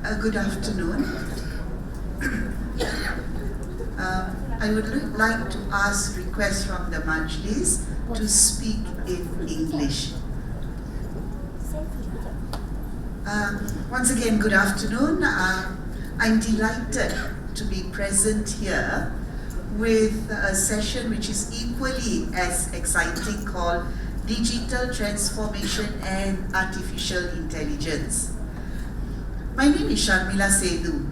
Good afternoon. I would like to request from the Majlis to speak in English. Once again, good afternoon. I'm delighted to be present here with a session which is equally as exciting, called Digital Transformation and Artificial Intelligence. My name is Sesi2,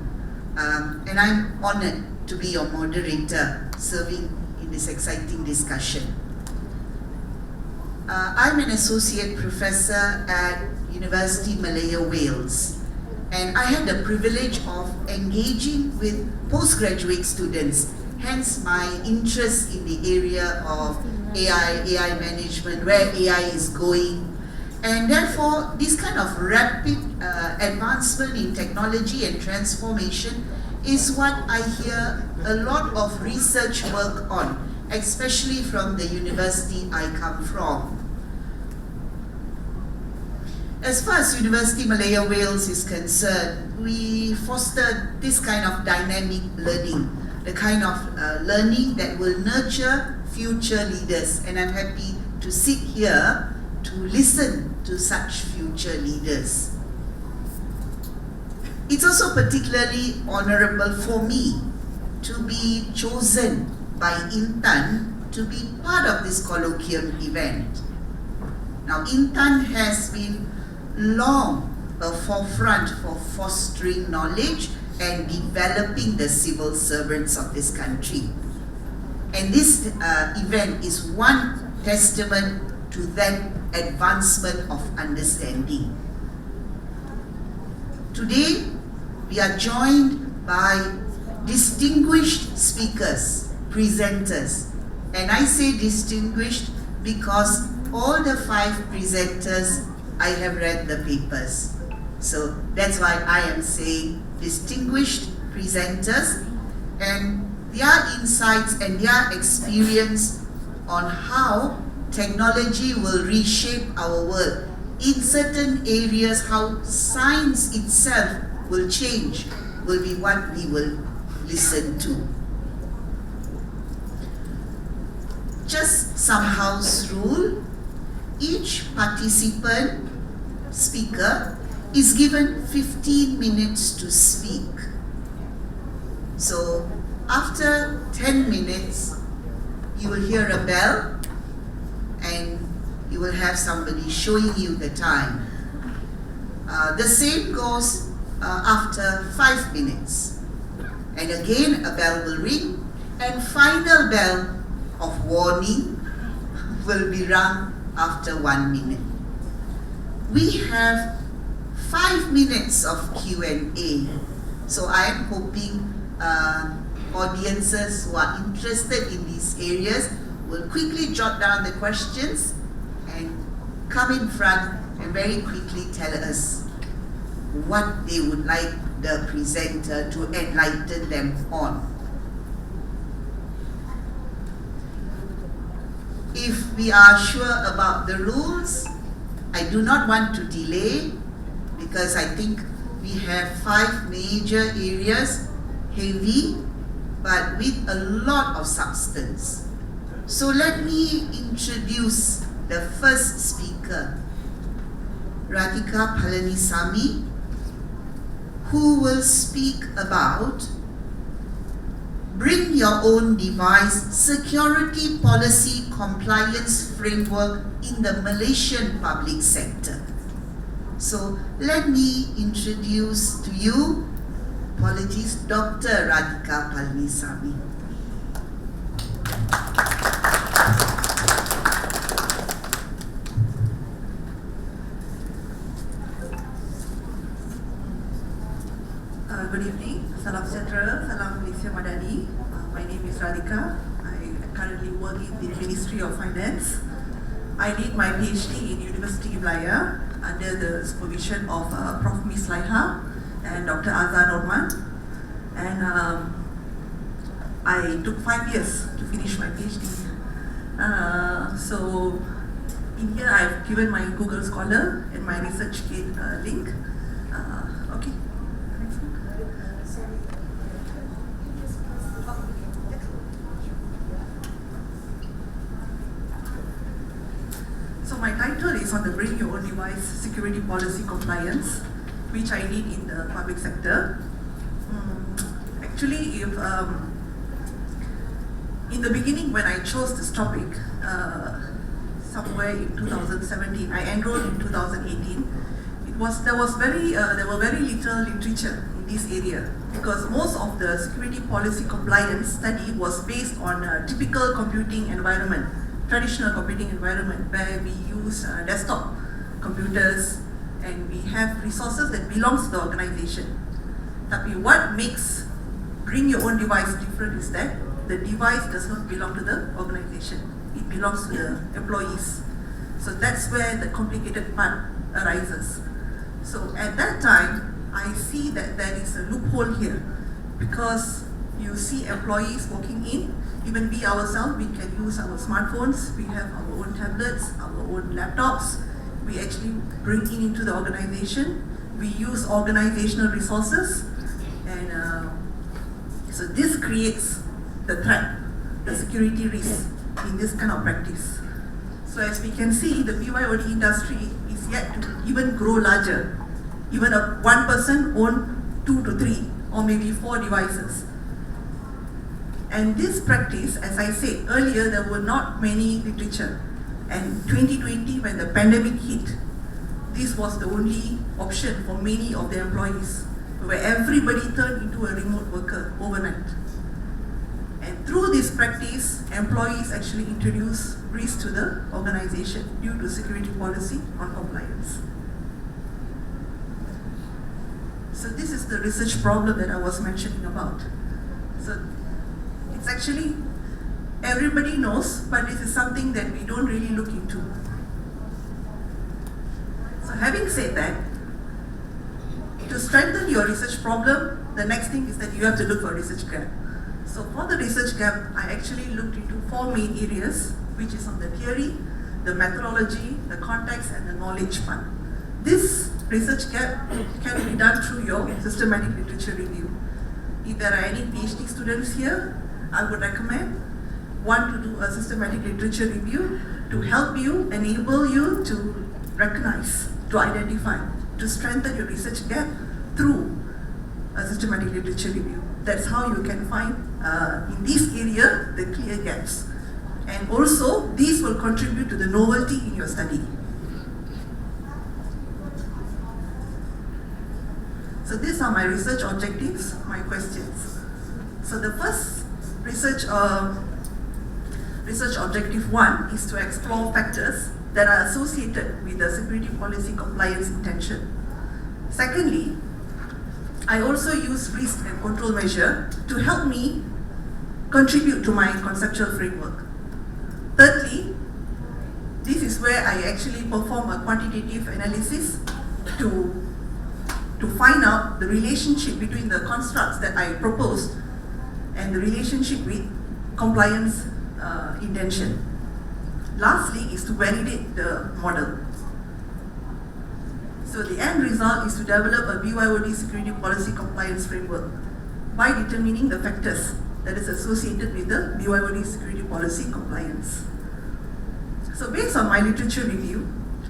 and I'm honored to be your moderator, serving in this exciting discussion. I'm an associate professor at University Malaya Wales, and I had the privilege of engaging with postgraduate students, hence my interest in the area of AI management, where AI is going. And therefore, this kind of rapid advancement in technology and transformation is what I hear a lot of research work on, especially from the university I come from. As far as University Malaya Wales is concerned, we foster this kind of dynamic learning, the kind of learning that will nurture future leaders. And I'm happy to sit here to listen to such future leaders. It's also particularly honorable for me to be chosen by Intan to be part of this colloquium event. Now, Intan has been long a forefront for fostering knowledge and developing the civil servants of this country. And this event is one testament to that advancement of understanding. Today, we are joined by distinguished speakers, presenters. And I say distinguished because all the 5 presenters, I have read the papers. So that's why I am saying distinguished presenters, and their insights and their experience on how technology will reshape our world. In certain areas, how science itself will change will be what we will listen to. Just some house rule. Each participant, speaker, is given 15 minutes to speak. So after 10 minutes, you will hear a bell and you will have somebody showing you the time. The same goes after 5 minutes. And again, a bell will ring, and final bell of warning will be rung after 1 minute. We have 5 minutes of Q&A. So I am hoping audiences who are interested in these areas will quickly jot down the questions and come in front and very quickly tell us what they would like the presenter to enlighten them on. If we are sure about the rules, I do not want to delay, because I think we have 5 major areas, heavy, but with a lot of substance. So let me introduce the first speaker, Radhika Palanisamy, who will speak about Bring Your Own Device Security Policy Compliance Framework in the Malaysian Public Sector. So let me introduce to you Politics Dr. Radhika Palanisamy. Good evening, salam sejahtera, salam Malaysia Madani. My name is Radhika. I currently work in the Ministry of Finance. I did my PhD in University Malaya under the supervision of Prof. Miss Laiha and Dr. Azhar Norman. And I took 5 years to finish my PhD. So in here I've given my Google Scholar and my research kit link. Okay. So my title is on the Bring Your Own Device Security Policy Compliance, which I lead in the public sector. Actually, if in the beginning when I chose this topic, somewhere in 2017, I enrolled in 2018. There were very little literature in this area because most of the security policy compliance study was based on a typical computing environment, traditional computing environment where we use desktop computers and we have resources that belongs to the organization. Tapi what makes Bring Your Own Device different is that the device does not belong to the organization. It belongs to the employees. So that's where the complicated part arises. So at that time, I see that there is a loophole here because you see employees walking in, even we ourselves, we can use our smartphones, we have our own tablets, our own laptops, we actually bring into the organization, we use organizational resources, and so this creates the threat, the security risk in this kind of practice. So as we can see, the BYOD industry is yet to even grow larger. Even one person own 2 to 3 or maybe 4 devices. And this practice, as I said earlier, there were not many literature. And 2020, when the pandemic hit, this was the only option for many of the employees, where everybody turned into a remote worker overnight. And through this practice, employees actually introduce risk to the organization due to security policy on compliance. So this is the research problem that I was mentioning about. So it's actually, everybody knows, but this is something that we don't really look into. So having said that, to strengthen your research problem, the next thing is that you have to look for a research gap. So for the research gap, I actually looked into 4 main areas, which is on the theory, the methodology, the context, and the knowledge part. This research gap can be done through your systematic literature review. If there are any PhD students here, I would recommend one to do a systematic literature review to help you, enable you to recognize, to identify, to strengthen your research gap through a systematic literature review. That's how you can find, in this area, the clear gaps. And also, these will contribute to the novelty in your study. So these are my research objectives, my questions. So the first research objective 1 is to explore factors that are associated with the security policy compliance intention. Secondly, I also use risk and control measure to help me contribute to my conceptual framework. Thirdly, this is where I actually perform a quantitative analysis to find out the relationship between the constructs that I proposed and the relationship with compliance intention. Lastly is to validate the model. So the end result is to develop a BYOD security policy compliance framework by determining the factors that is associated with the BYOD security policy compliance. So based on my literature review,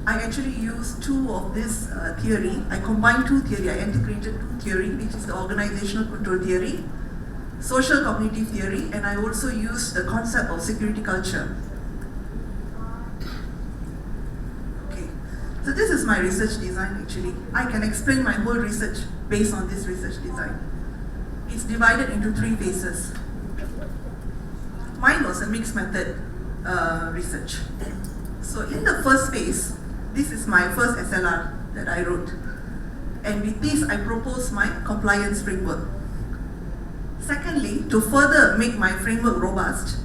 I actually used 2 of this theory. I combined 2 theory, I integrated 2 theory, which is the organizational control theory, social cognitive theory, and I also used the concept of security culture. Okay, so this is my research design actually. I can explain my whole research based on this research design. It's divided into 3 phases. Mine was a mixed method research. So in the first phase, this is my first SLR that I wrote. And with this, I propose my compliance framework. Secondly, to further make my framework robust,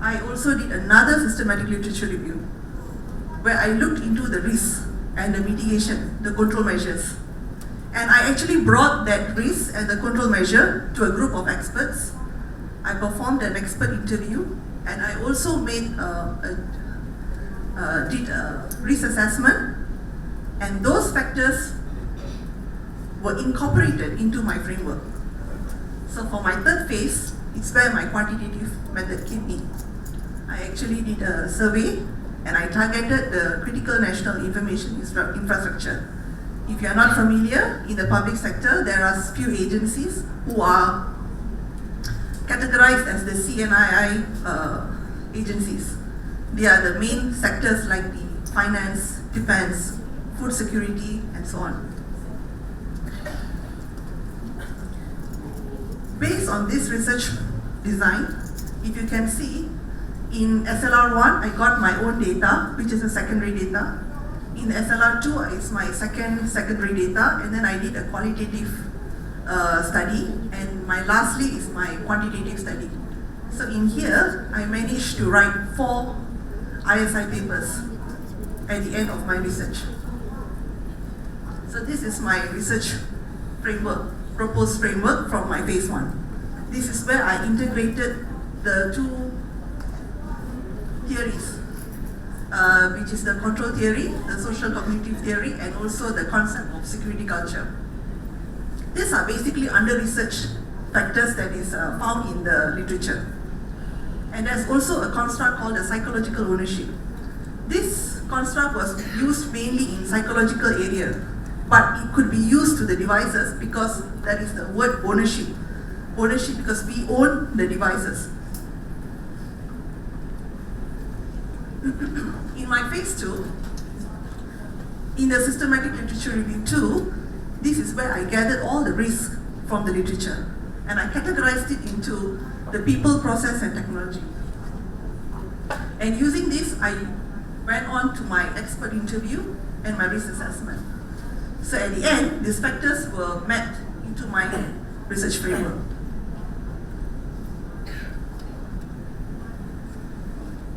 I also did another systematic literature review where I looked into the risks and the mitigation, the control measures. And I actually brought that risk and the control measure to a group of experts. I performed an expert interview, and I also did a risk assessment, and those factors were incorporated into my framework. So for my third phase, it's where my quantitative method came in. I actually did a survey and I targeted the critical national information infrastructure. If you are not familiar, in the public sector, there are few agencies who are categorized as the CNII agencies. They are the main sectors like the finance, defense, food security, and so on. Based on this research design, if you can see, in SLR1, I got my own data, which is a secondary data. In SLR2, it's my secondary data, and then I did a qualitative study, and my lastly is my quantitative study. So in here, I managed to write 4 ISI papers at the end of my research. So this is my research framework, proposed framework from my phase 1. This is where I integrated the 2 theories, which is the control theory, the social cognitive theory, and also the concept of security culture. These are basically under-researched factors that is found in the literature. And there's also a construct called the psychological ownership. This construct was used mainly in psychological area, but it could be used to the devices because that is the word ownership. Ownership because we own the devices. In my phase 2, in the systematic literature review 2, this is where I gathered all the risks from the literature and I categorized it into the people, process, and technology. And using this, I went on to my expert interview and my risk assessment. So at the end, these factors were mapped into my research framework.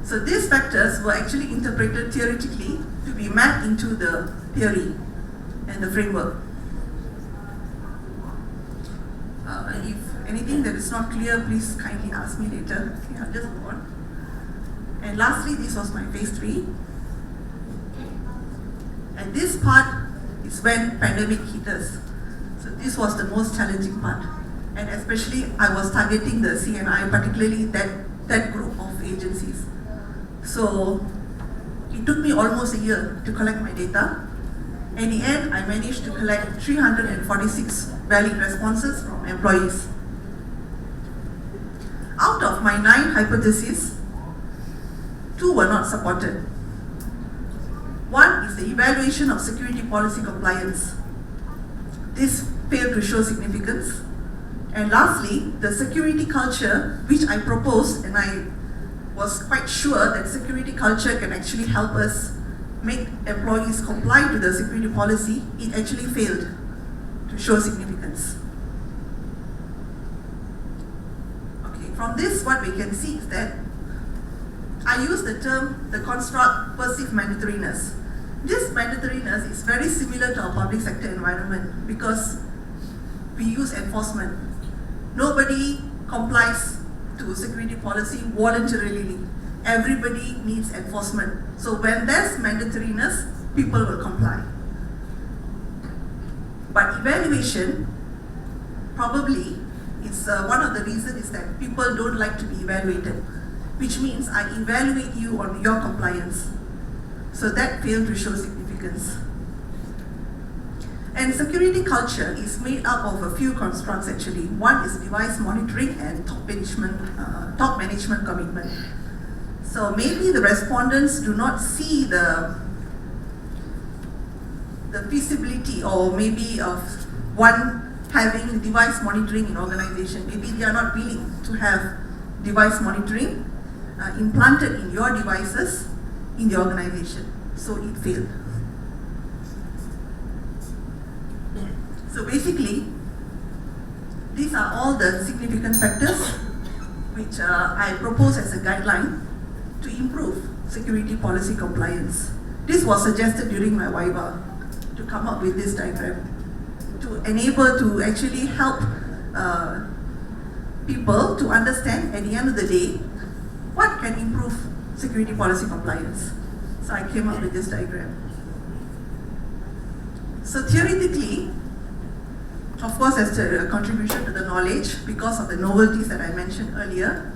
So these factors were actually interpreted theoretically to be mapped into the theory and the framework. If anything that is not clear, please kindly ask me later. Okay, I'll just go on. And lastly, this was my phase 3. And this part is when pandemic hit us. So this was the most challenging part. And especially I was targeting the CNI, particularly that group of agencies. So it took me almost a year to collect my data. In the end, I managed to collect 346 valid responses from employees. Out of my 9 hypotheses, 2 were not supported. One is the evaluation of security policy compliance. This failed to show significance. And lastly, the security culture, which I proposed, and I was quite sure that security culture can actually help us make employees comply to the security policy, it actually failed to show significance. Okay, from this what we can see is that I use the term, the construct perceived mandatoriness. This mandatoriness is very similar to our public sector environment because we use enforcement. Nobody complies to security policy voluntarily. Everybody needs enforcement. So when there's mandatoriness, people will comply. But evaluation, probably, it's one of the reasons is that people don't like to be evaluated, which means I evaluate you on your compliance. So that failed to show significance. And security culture is made up of a few constructs actually. One is device monitoring and top management commitment. So maybe the respondents do not see the feasibility or maybe of one having device monitoring in organization. Maybe they are not willing to have device monitoring implanted in your devices in the organization. So it failed. So basically, these are all the significant factors which I propose as a guideline to improve security policy compliance. This was suggested during my Viva to come up with this diagram to enable to actually help people to understand at the end of the day what can improve security policy compliance. So I came up with this diagram. So theoretically, of course, as a contribution to the knowledge, because of the novelties that I mentioned earlier,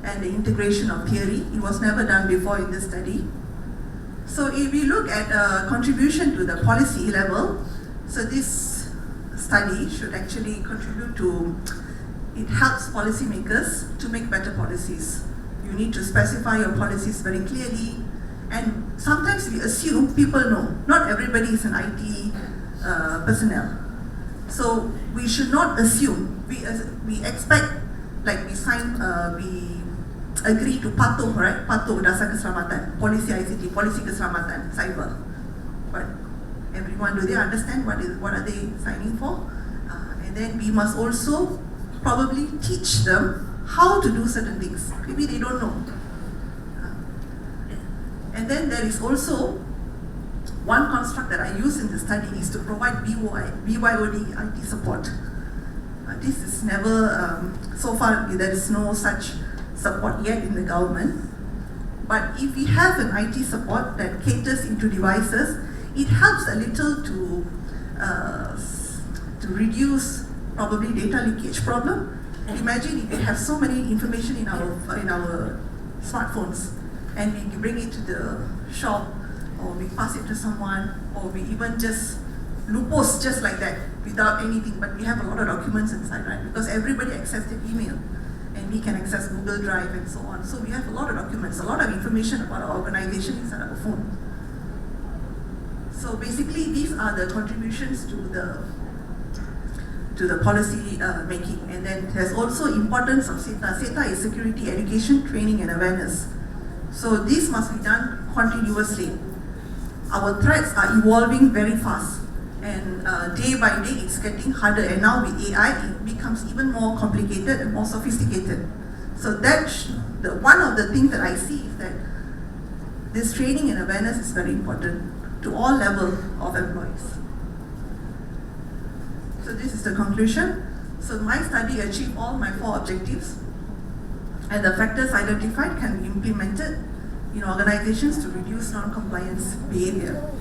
and the integration of theory. It was never done before in this study. So if we look at contribution to the policy level, so this study should actually contribute to, it helps policymakers to make better policies. You need to specify your policies very clearly, and sometimes we assume people know. Not everybody is an IT personnel. So we should not assume. We expect, like we agree to patuh, right? Patuh dasar keselamatan, policy ICT, policy keselamatan, cyber. But everyone, do they understand what are they signing for? And then we must also probably teach them how to do certain things. Maybe they don't know. And then there is also one construct that I use in the study is to provide BYOD IT support. This is never, so far there is no such support yet in the government. But if we have an IT support that caters into devices, it helps a little to reduce probably data leakage problem. Imagine if we have so many information in our smartphones, and we bring it to the shop, or we pass it to someone, or we even just lupus just like that without anything, but we have a lot of documents inside, right? Because everybody accesses the email, and we can access Google Drive and so on. So we have a lot of documents, a lot of information about our organization inside our phone. So basically, these are the contributions to the policy making. And then there's also importance of SETA. SETA is security, education, training, and awareness. So this must be done continuously. Our threats are evolving very fast, and day by day it's getting harder, and now with AI it becomes even more complicated and more sophisticated. So one of the things that I see is that this training and awareness is very important to all levels of employees. So this is the conclusion. So my study achieved all my 4 objectives, and the factors identified can be implemented in organizations to reduce non-compliance behavior.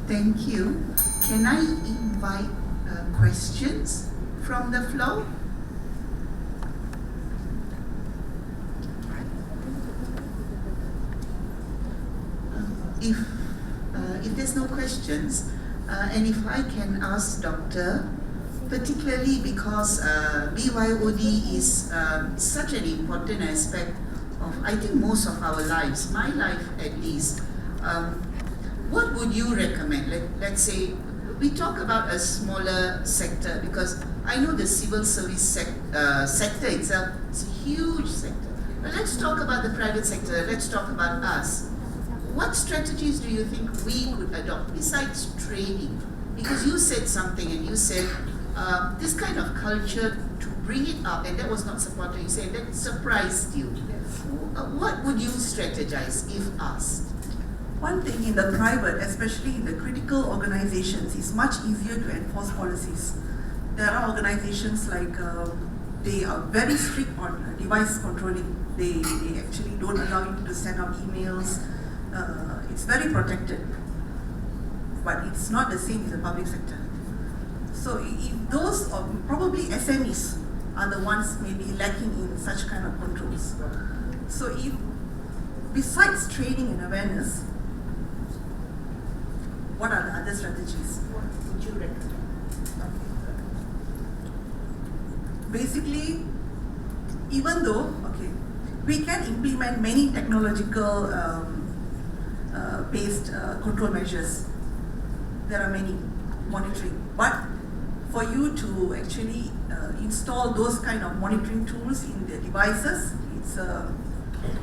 Thank you. Thank you. Can I invite questions from the floor? If there's no questions, and if I can ask Doctor, particularly because BYOD is such an important aspect of, I think, most of our lives, my life at least. What would you recommend? Let's say we talk about a smaller sector, because I know the civil service sector itself is a huge sector. But let's talk about the private sector. Let's talk about us. What strategies do you think we could adopt besides training? Because you said something, and you said this kind of culture to bring it up, and that was not supported. You said that surprised you. What would you strategize if asked? One thing in the private, especially in the critical organizations, is much easier to enforce policies. There are organizations like, they are very strict on device controlling. They actually don't allow you to send out emails. It's very protected, but it's not the same in the public sector. So if those, probably SMEs are the ones maybe lacking in such kind of controls. So if, besides training and awareness, what are the other strategies? What would you recommend? Basically, even though, we can implement many technological based control measures. There are many monitoring, but for you to actually install those kind of monitoring tools in the devices,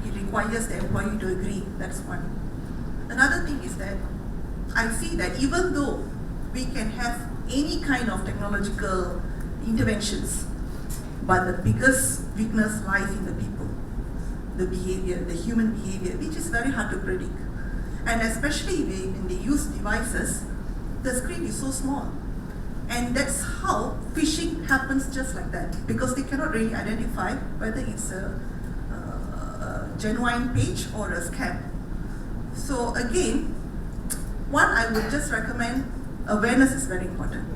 it requires the employee to agree. That's one. Another thing is that I see that even though we can have any kind of technological interventions, but the biggest weakness lies in the people, the behavior, the human behavior, which is very hard to predict. And especially when they use devices, the screen is so small. And that's how phishing happens, just like that, because they cannot really identify whether it's a genuine page or a scam. So again, one, I would just recommend awareness is very important.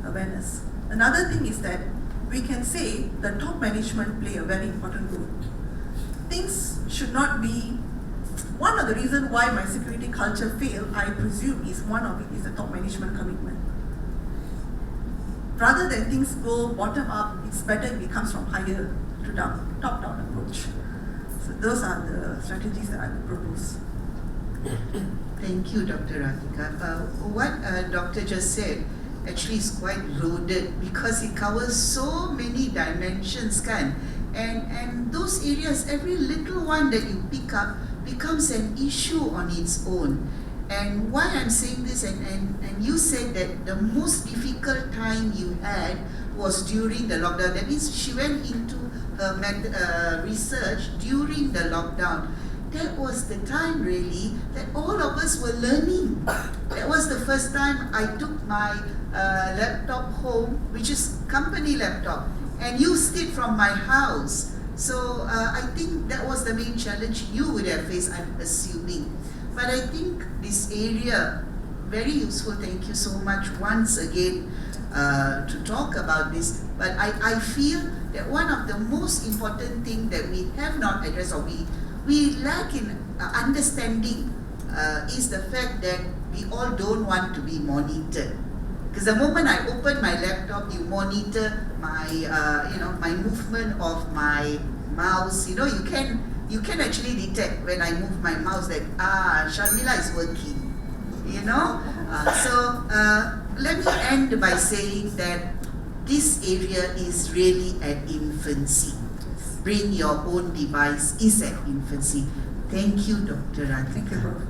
Awareness. Another thing is that we can say the top management play a very important role. Things should not be, one of the reasons why my security culture failed, I presume, is one of it is the top management commitment. Rather than things go bottom up, it's better if it comes from higher to down, top-down approach. So those are the strategies that I would propose. Thank you, Dr. Radhika. What Doctor just said actually is quite loaded because it covers so many dimensions, kan? And those areas, every little one that you pick up becomes an issue on its own. And why I'm saying this, and you said that the most difficult time you had was during the lockdown. That means she went into her research during the lockdown. That was the time really that all of us were learning. That was the first time I took my laptop home, which is company laptop, and used it from my house. So I think that was the main challenge you would have faced, I'm assuming. But I think this area, very useful. Thank you so much once again to talk about this. But I feel that one of the most important things that we have not addressed, or we lack in understanding, is the fact that we all don't want to be monitored. Because the moment I open my laptop, you monitor my, my movement of my mouse. You can actually detect when I move my mouse that Sharmila is working. So let me end by saying that this area is really at infancy. Bring your own device is at infancy. Thank you, Dr. Radhika. Thank you, Prof.